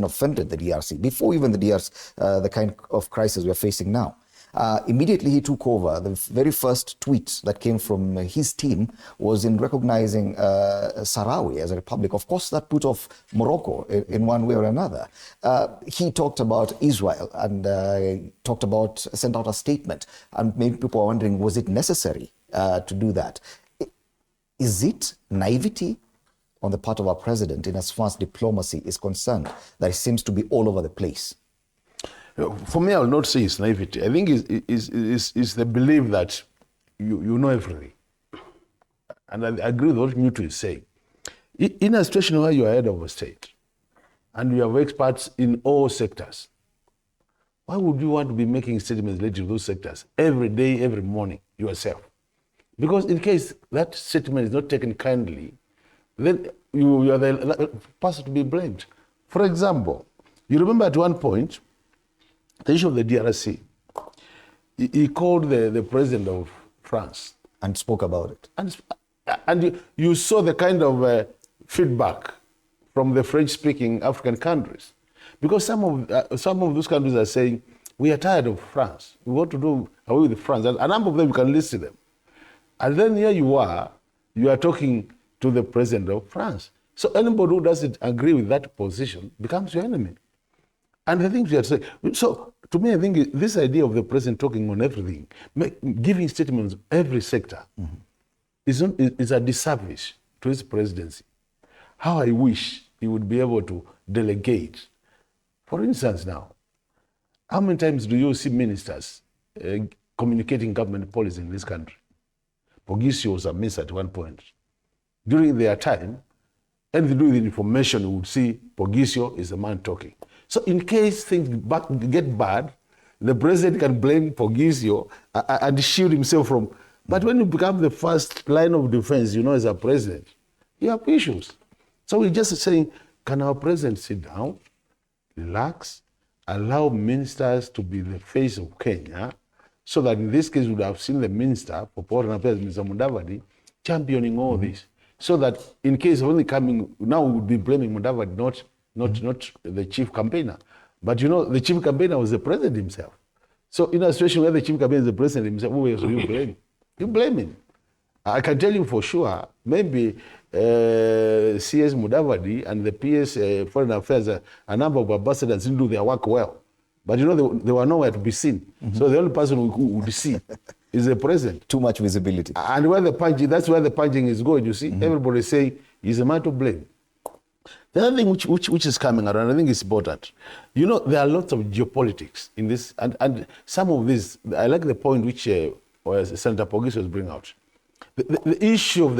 offended the DRC, before even the DRC, the kind of crisis we're facing now. Immediately he took over. The very first tweet that came from his team was in recognizing Sahrawi as a republic. Of course, that put off Morocco in one way or another. He talked about Israel and sent out a statement, and many people are wondering, was it necessary to do that? Is it naivety on the part of our president in as far as diplomacy is concerned that it seems to be all over the place? For me, I will not say it's naivety. I think it's the belief that you know everything. And I agree with what Ruto is saying. In a situation where you are head of a state and you have experts in all sectors, why would you want to be making statements related to those sectors every day, every morning, yourself? Because in case that statement is not taken kindly, then you are the person to be blamed. For example, you remember at one point, the issue of the DRC, he called the president of France. And spoke about it. And you saw the kind of feedback from the French-speaking African countries. Because some of those countries are saying, we are tired of France. We want to do away with France. And a number of them, you can list them. And then here you are talking to the president of France. So anybody who doesn't agree with that position becomes your enemy. And the things we are saying. So to me, I think this idea of the president talking on everything, giving statements every sector, is a disservice to his presidency. How I wish he would be able to delegate. For instance now, how many times do you see ministers communicating government policy in this country? Pogisio was a minister at one point. During their time, anything to do with information, you would see Pogisio is the man talking. So in case things get bad, the president can blame Pogisio and shield himself from. But when you become the first line of defense, as a president, you have issues. So we're just saying, can our president sit down, relax, allow ministers to be the face of Kenya, so that in this case we would have seen the minister, for Foreign Affairs, Mr. Mudavadi, championing all this. So that in case of only coming, now we would be blaming Mudavadi, not the chief campaigner. But the chief campaigner was the president himself. So in a situation where the chief campaigner is the president himself, who else do you blame? You blame him. I can tell you for sure, maybe CS Mudavadi and the PS Foreign Affairs, a number of ambassadors didn't do their work well. But they were nowhere to be seen. So the only person who would see is the president. Too much visibility. And that's where the punching is going, you see. Everybody is saying he's a man to blame. The other thing which is coming around, I think is important. There are lots of geopolitics in this, and some of this, I like the point which Senator Pogisio was bringing out. The issue of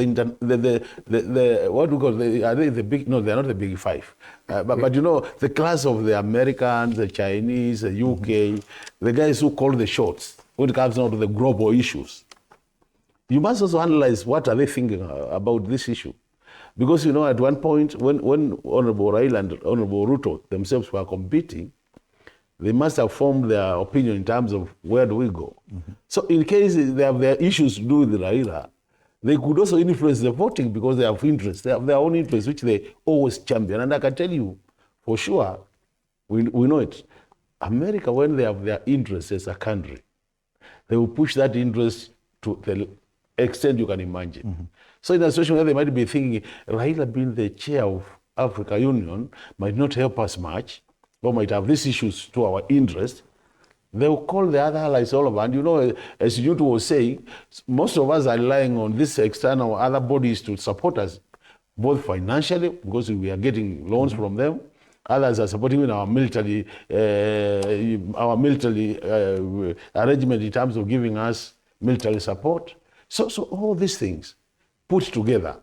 what we call the big, no, they're not the big five, but the class of the Americans, the Chinese, the UK, the guys who call the shots when it comes down to the global issues. You must also analyze what are they thinking about this issue. Because, at one point, when Honorable Raila and Honorable Ruto themselves were competing, they must have formed their opinion in terms of where do we go. So in case they have their issues to do with Raila, they could also influence the voting because they have interests. They have their own interests, which they always champion. And I can tell you, for sure, we know it. America, when they have their interests as a country, they will push that interest to the extent you can imagine. So in a situation where they might be thinking, Raila being the chair of Africa Union might not help us much, or might have these issues to our interest, they will call the other allies all over. And as Ruto was saying, most of us are relying on these external other bodies to support us, both financially, because we are getting loans from them. Others are supporting our military arrangement in terms of giving us military support. So all these things put together.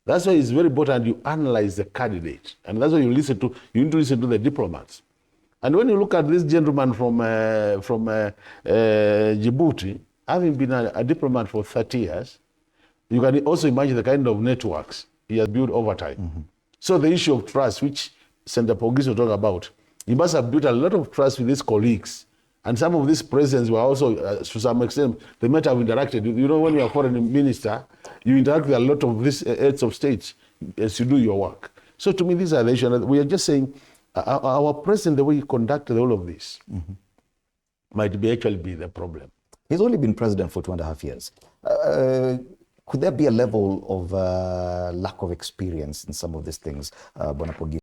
That's why it's very important you analyze the candidate. And that's why you need to listen to the diplomats. And when you look at this gentleman from Djibouti, having been a diplomat for 30 years, you can also imagine the kind of networks he has built over time. So the issue of trust, which Senator Pogisio talked about, he must have built a lot of trust with his colleagues. And some of these presidents were also, to some extent, they might have interacted. When you're a foreign minister, you interact with a lot of these heads of states as you do your work. So to me, these are the issues. We are just saying, Our president, the way he conducted all of this, might be actually be the problem. He's only been president for 2.5 years. Could there be a level of lack of experience in some of these things, Bwana Pogi?